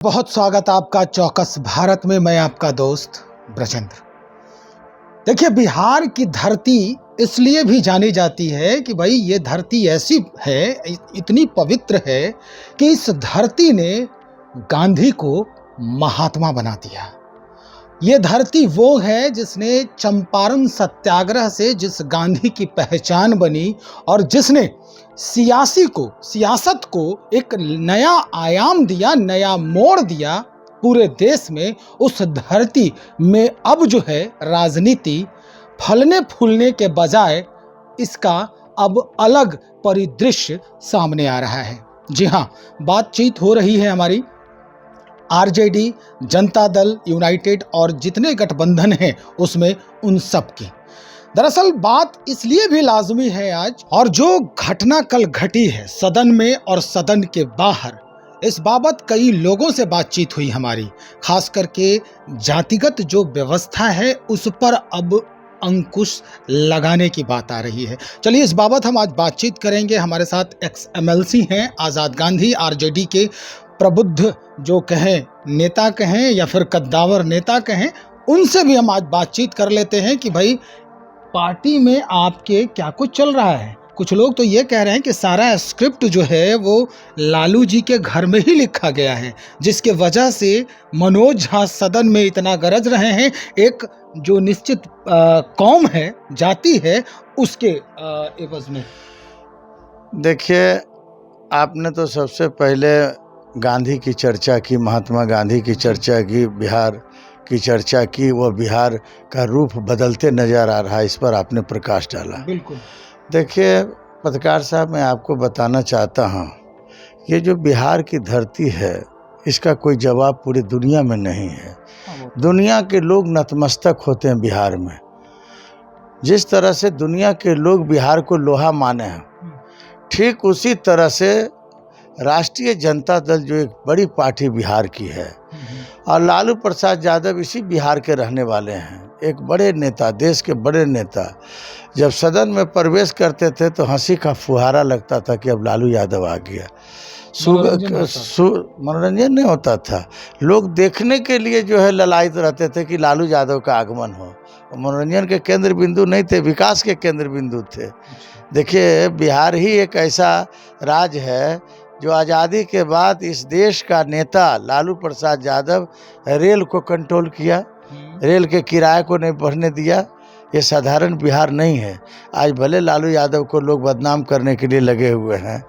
बहुत स्वागत आपका चौकस भारत में। मैं आपका दोस्त ब्रजेंद्र। देखिए, बिहार की धरती इसलिए भी जानी जाती है कि भाई ये धरती ऐसी है, इतनी पवित्र है कि इस धरती ने गांधी को महात्मा बना दिया। ये धरती वो है जिसने चंपारण सत्याग्रह से जिस गांधी की पहचान बनी और जिसने सियासत को एक नया आयाम दिया, नया मोड़ दिया पूरे देश में। उस धरती में अब जो है राजनीति फलने फूलने के बजाय इसका अब अलग परिदृश्य सामने आ रहा है। जी हाँ, बातचीत हो रही है हमारी आरजेडी, जनता दल यूनाइटेड और जितने गठबंधन हैं उसमें उन सब की। दरअसल बात इसलिए भी लाजमी है आज, और जो घटना कल घटी है सदन में और सदन के बाहर, इस बाबत कई लोगों से बातचीत हुई हमारी। खास करके जातिगत जो व्यवस्था है उस पर अब अंकुश लगाने की बात आ रही है। चलिए इस बाबत हम आज बातचीत करेंगे। हमारे साथ एक्स एमएलसी हैं, आज़ाद गांधी आरजेडी के प्रबुद्ध जो कहें नेता कहें या फिर कद्दावर नेता कहें, उनसे भी हम आज बातचीत कर लेते हैं कि भाई पार्टी में आपके क्या कुछ चल रहा है। कुछ लोग तो ये कह रहे हैं कि सारा स्क्रिप्ट जो है वो लालू जी के घर में ही लिखा गया है, जिसके वजह से मनोज झा सदन में इतना गरज रहे हैं। एक जो निश्चित कौम है, जाति है, उसके एवज में। देखिए, आपने तो सबसे पहले गांधी की चर्चा की, महात्मा गांधी की चर्चा की, बिहार की चर्चा की। वह बिहार का रूप बदलते नज़र आ रहा है, इस पर आपने प्रकाश डाला। बिल्कुल। देखिए पत्रकार साहब, मैं आपको बताना चाहता हूँ, ये जो बिहार की धरती है इसका कोई जवाब पूरी दुनिया में नहीं है। दुनिया के लोग नतमस्तक होते हैं बिहार में। जिस तरह से दुनिया के लोग बिहार को लोहा माने हैं, ठीक उसी तरह से राष्ट्रीय जनता दल जो एक बड़ी पार्टी बिहार की है, और लालू प्रसाद यादव इसी बिहार के रहने वाले हैं, एक बड़े नेता, देश के बड़े नेता। जब सदन में प्रवेश करते थे तो हंसी का फुहारा लगता था कि अब लालू यादव आ गया। मनोरंजन नहीं होता था, लोग देखने के लिए जो है ललायित रहते थे कि लालू यादव का आगमन हो। मनोरंजन के केंद्र बिंदु नहीं थे, विकास के केंद्र बिंदु थे। देखिए, बिहार ही एक ऐसा राज्य है जो आज़ादी के बाद इस देश का नेता लालू प्रसाद यादव रेल को कंट्रोल किया, रेल के किराए को नहीं बढ़ने दिया। ये साधारण बिहार नहीं है। आज भले लालू यादव को लोग बदनाम करने के लिए लगे हुए हैं।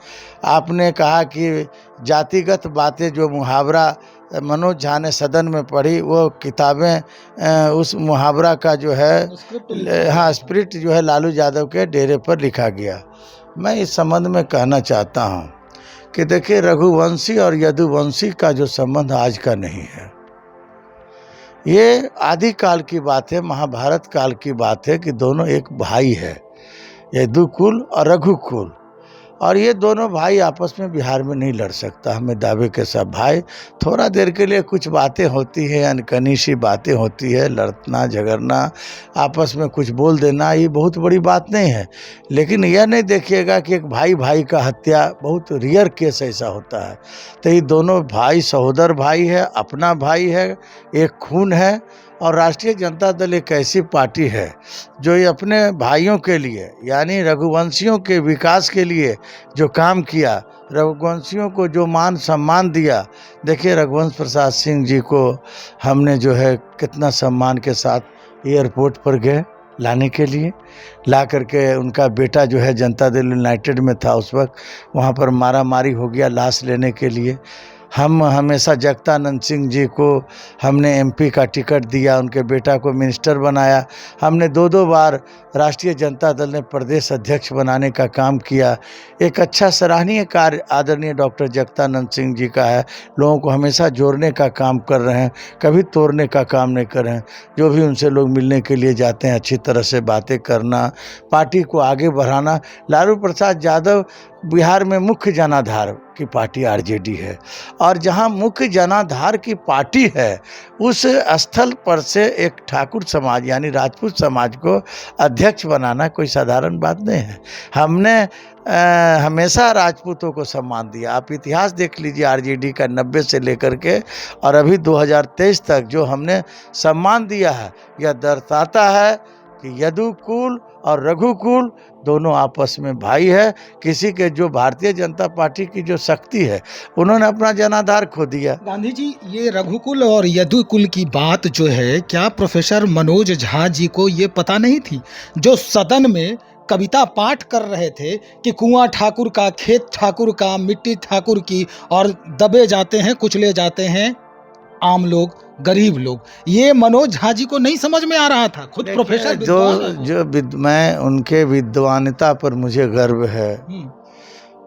आपने कहा कि जातिगत बातें, जो मुहावरा मनोज झा ने सदन में पढ़ी, वो किताबें, उस मुहावरा का जो है हाँ स्प्रिट जो है लालू यादव के डेरे पर लिखा गया। मैं इस संबंध में कहना चाहता हूँ कि देखिए, रघुवंशी और यदुवंशी का जो संबंध आज का नहीं है, ये आदिकाल की बात है, महाभारत काल की बात है कि दोनों एक भाई है, यदुकुल और रघुकुल, और ये दोनों भाई आपस में बिहार में नहीं लड़ सकता। हमें दावे के साथ भाई, थोड़ा देर के लिए कुछ बातें होती है, अनकनी सी बातें होती है, लड़ना झगड़ना, आपस में कुछ बोल देना, ये बहुत बड़ी बात नहीं है। लेकिन यह नहीं देखिएगा कि एक भाई भाई का हत्या, बहुत रेयर केस ऐसा होता है। तो ये दोनों भाई सहोदर भाई है, अपना भाई है, एक खून है। और राष्ट्रीय जनता दल एक ऐसी पार्टी है जो ये अपने भाइयों के लिए, यानी रघुवंशियों के विकास के लिए जो काम किया, रघुवंशियों को जो मान सम्मान दिया। देखिए, रघुवंश प्रसाद सिंह जी को हमने जो है कितना सम्मान के साथ एयरपोर्ट पर गए लाने के लिए, ला करके उनका बेटा जो है जनता दल यूनाइटेड में था उस वक्त, वहाँ पर मारा मारी हो गया लाश लेने के लिए। हम हमेशा जगतानंद सिंह जी को हमने एमपी का टिकट दिया, उनके बेटा को मिनिस्टर बनाया। हमने दो बार राष्ट्रीय जनता दल ने प्रदेश अध्यक्ष बनाने का काम किया। एक अच्छा सराहनीय कार्य आदरणीय डॉक्टर जगतानंद सिंह जी का है। लोगों को हमेशा जोड़ने का काम कर रहे हैं, कभी तोड़ने का काम नहीं कर रहे हैं। जो भी उनसे लोग मिलने के लिए जाते हैं, अच्छी तरह से बातें करना, पार्टी को आगे बढ़ाना। लालू प्रसाद यादव बिहार में मुख्य जनाधार की पार्टी आरजेडी है, और जहां मुख्य जनाधार की पार्टी है उस स्थल पर से एक ठाकुर समाज यानी राजपूत समाज को अध्यक्ष बनाना कोई साधारण बात नहीं है। हमने हमेशा राजपूतों को सम्मान दिया। आप इतिहास देख लीजिए आरजेडी का 90 से लेकर के और अभी 2023 तक जो हमने सम्मान दिया है, यह दर्शाता है कि यदुकुल और रघुकुल दोनों आपस में भाई है। किसी के जो भारतीय जनता पार्टी की जो शक्ति है, उन्होंने अपना जनाधार खो दिया। गांधी जी, ये रघुकुल और यदुकुल की बात जो है, क्या प्रोफेसर मनोज झा जी को ये पता नहीं थी, जो सदन में कविता पाठ कर रहे थे कि कुआं ठाकुर का, खेत ठाकुर का, मिट्टी ठाकुर की, और दबे जाते हैं, कुचले जाते हैं आम लोग, गरीब लोग। ये मनोज झा जी को नहीं समझ में आ रहा था। खुद प्रोफेसर मैं उनके विद्वानता पर मुझे गर्व है।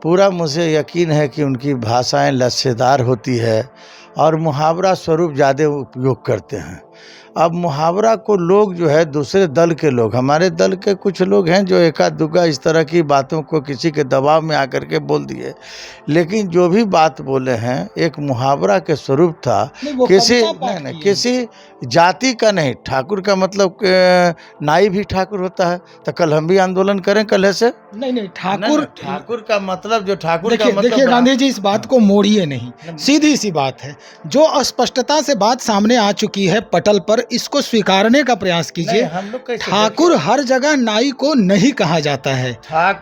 पूरा मुझे यकीन है कि उनकी भाषाएं लस्सेदार होती है और मुहावरा स्वरूप ज़्यादा उपयोग करते हैं। अब मुहावरा को लोग जो है, दूसरे दल के लोग, हमारे दल के कुछ लोग हैं जो एका दुगा इस तरह की बातों को किसी के दबाव में आकर के बोल दिए, लेकिन जो भी बात बोले हैं एक मुहावरा के स्वरूप था। किसी जाति का नहीं। ठाकुर का मतलब नाई भी ठाकुर होता है, तो कल हम भी आंदोलन करें कल से? नहीं, ठाकुर का मतलब जो ठाकुर का मतलब। देखिए गांधी जी, इस बात को मोड़िए नहीं, सीधी सी बात है। जो अस्पष्टता से बात सामने आ चुकी है पटल पर, इसको स्वीकारने का प्रयास कीजिए। ठाकुर हर जगह नाई को नहीं कहा जाता है,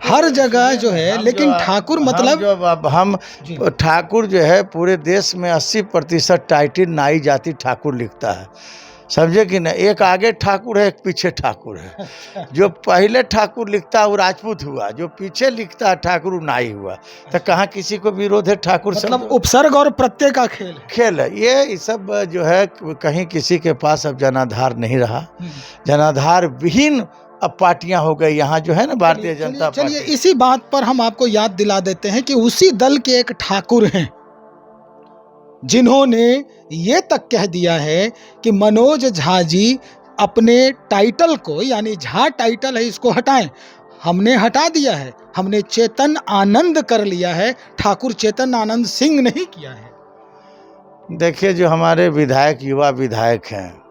हर जगह जो है, लेकिन ठाकुर मतलब अब हम ठाकुर जो है पूरे देश में 80% टाइटिल नाई जाति ठाकुर लिखता है, समझे कि नहीं? एक आगे ठाकुर है, एक पीछे ठाकुर है। जो पहले ठाकुर लिखता है वो राजपूत हुआ, जो पीछे लिखता है ठाकुर नाई हुआ। तो कहाँ किसी को विरोध है ठाकुर? मतलब उपसर्ग और प्रत्यय का खेल है। ये सब जो है, कहीं किसी के पास अब जनाधार नहीं रहा। जनाधार विहीन अब पार्टियां हो गई यहाँ जो है ना, भारतीय जनता पार्टी। चलिए इसी बात पर हम आपको याद दिला देते हैं कि उसी दल के एक ठाकुर हैं जिन्होंने ये तक कह दिया है कि मनोज झा जी अपने टाइटल को, यानी झा टाइटल है, इसको हटाएं। हमने हटा दिया है, हमने चेतन आनंद कर लिया है, ठाकुर चेतन आनंद सिंह नहीं किया है। देखिए, जो हमारे विधायक, युवा विधायक हैं,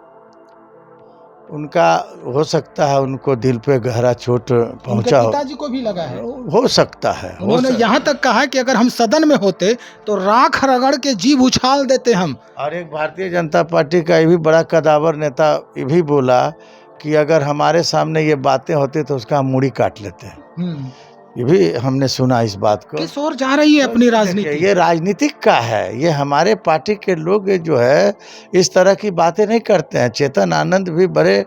उनका हो सकता है उनको दिल पे गहरा चोट पहुंचा हो, पिताजी को भी लगा है, हो सकता है। उन्होंने यहाँ तक कहा कि अगर हम सदन में होते तो राख रगड़ के जीभ उछाल देते हम। और एक भारतीय जनता पार्टी का ये भी बड़ा कदावर नेता ये भी बोला कि अगर हमारे सामने ये बातें होती तो उसका हम मूड़ी काट लेते हैं। ये भी हमने सुना इस बात को। किस ओर जा रही है अपनी राजनीति? ये राजनीतिक का है। ये हमारे पार्टी के लोग जो है इस तरह की बातें नहीं करते हैं। चेतन आनंद भी बड़े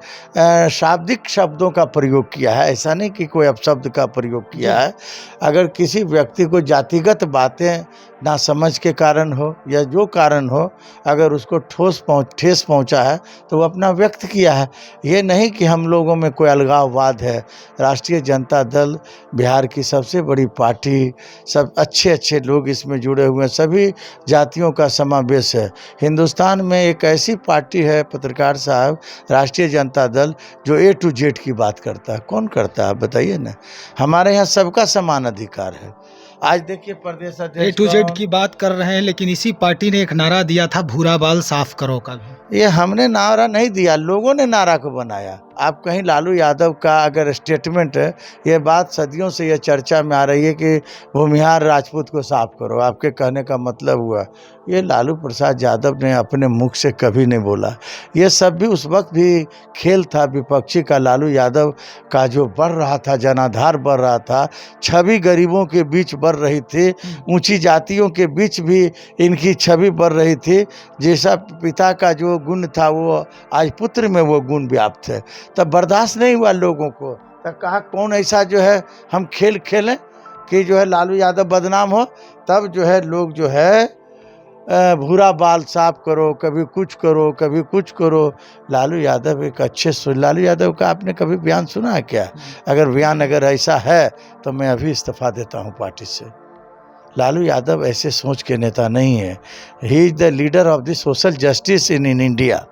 शाब्दिक शब्दों का प्रयोग किया है, ऐसा नहीं कि कोई अपशब्द का प्रयोग किया है। अगर किसी व्यक्ति को जातिगत बातें ना समझ के कारण हो या जो कारण हो, अगर उसको ठेस पहुंचा है तो वो अपना व्यक्त किया है। ये नहीं कि हम लोगों में कोई अलगाववाद है। राष्ट्रीय जनता दल बिहार की सबसे बड़ी पार्टी, सब अच्छे अच्छे लोग इसमें जुड़े हुए हैं, सभी जातियों का समावेश है। हिंदुस्तान में एक ऐसी पार्टी है पत्रकार साहब, राष्ट्रीय जनता दल, जो A to Z की बात करता है। कौन करता है बताइए ना? हमारे यहाँ सबका समान अधिकार है। आज देखिए प्रदेश अध्यक्ष A to Z की बात कर रहे हैं, लेकिन इसी पार्टी ने एक नारा दिया था, भूरा बाल साफ करो का भी। ये हमने नारा नहीं दिया, लोगों ने नारा को बनाया। आप कहीं लालू यादव का अगर स्टेटमेंट है, ये बात सदियों से ये चर्चा में आ रही है कि भूमिहार राजपूत को साफ करो, आपके कहने का मतलब हुआ, ये लालू प्रसाद यादव ने अपने मुख से कभी नहीं बोला। ये सब भी उस वक्त भी खेल था विपक्षी का। लालू यादव का जो बढ़ रहा था, जनाधार बढ़ रहा था, छवि गरीबों के बीच बढ़ रही थी, ऊंची जातियों के बीच भी इनकी छवि बढ़ रही थी। जैसा पिता का जो गुण था वो आज पुत्र में वो गुण व्याप्त है। तब बर्दाश्त नहीं हुआ लोगों को, तब कहा कौन ऐसा जो है हम खेल खेलें कि जो है लालू यादव बदनाम हो। तब जो है लोग जो है भूरा बाल साफ करो, कभी कुछ करो, कभी कुछ करो। लालू यादव एक अच्छे लालू यादव का आपने कभी बयान सुना है क्या? अगर बयान अगर ऐसा है तो मैं अभी इस्तीफा देता हूँ पार्टी से। लालू यादव ऐसे सोच के नेता नहीं है। He is the leader of the social justice in India.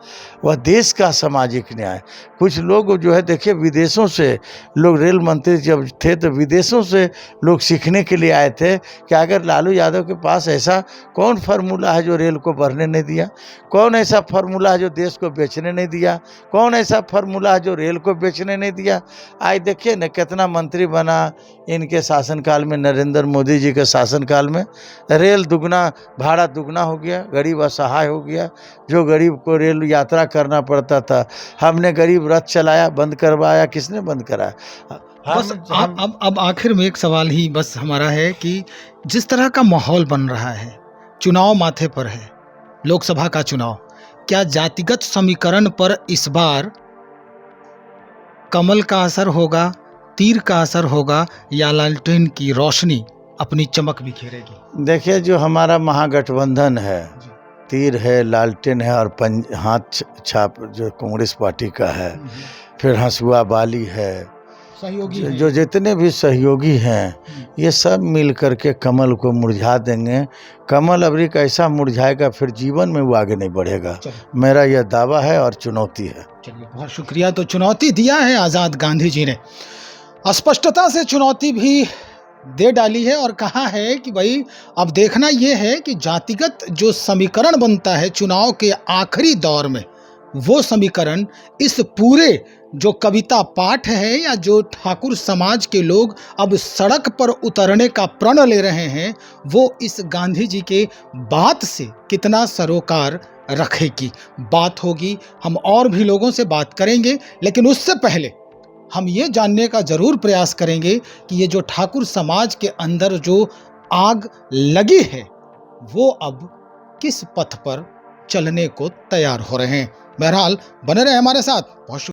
वह देश का सामाजिक न्याय। कुछ लोग जो है देखिए विदेशों से लोग, रेल मंत्री जब थे तो विदेशों से लोग सीखने के लिए आए थे कि अगर लालू यादव के पास ऐसा कौन फार्मूला है जो रेल को बढ़ने नहीं दिया, कौन ऐसा फार्मूला है जो देश को बेचने नहीं दिया, कौन ऐसा फार्मूला है जो रेल को बेचने नहीं दिया। आज देखिए न कितना मंत्री बना इनके शासनकाल में, नरेंद्र मोदी जी के शासनकाल में। रेल दुगना, भाड़ा दुगना हो गया, गरीब असहाय हो गया। जो गरीब को रेल यात्रा करना पड़ता था, हमने गरीब रथ चलाया, बंद करवाया। किसने बंद कराया? बस अब आखिर में एक सवाल ही बस हमारा है कि जिस तरह का माहौल बन रहा है, चुनाव माथे पर है, लोकसभा का चुनाव, क्या जातिगत समीकरण पर इस बार कमल का असर होगा, तीर का असर होगा, या लालटेन की रोशनी अपनी चमक बिखेरेगी? देखिए जो हमारा महागठबंधन है, तीर है, लालटेन है और हाथ छाप जो कांग्रेस पार्टी का है, फिर हंसुआ बाली है, सहयोगी जो जितने भी सहयोगी हैं, ये सब मिल करके कमल को मुरझा देंगे। कमल अभी कैसा मुरझाएगा, फिर जीवन में वो आगे नहीं बढ़ेगा। मेरा यह दावा है और चुनौती है। चलिए, बहुत शुक्रिया। तो चुनौती दिया है आज़ाद गांधी जी ने, स्पष्टता से चुनौती भी दे डाली है और कहा है कि भाई अब देखना ये है कि जातिगत जो समीकरण बनता है चुनाव के आखिरी दौर में, वो समीकरण इस पूरे जो कविता पाठ है या जो ठाकुर समाज के लोग अब सड़क पर उतरने का प्रण ले रहे हैं, वो इस गांधी जी के बात से कितना सरोकार रखेगी। बात होगी, हम और भी लोगों से बात करेंगे, लेकिन उससे पहले हम ये जानने का जरूर प्रयास करेंगे कि ये जो ठाकुर समाज के अंदर जो आग लगी है, वो अब किस पथ पर चलने को तैयार हो रहे हैं। बहरहाल बने रहे हमारे साथ। बहुत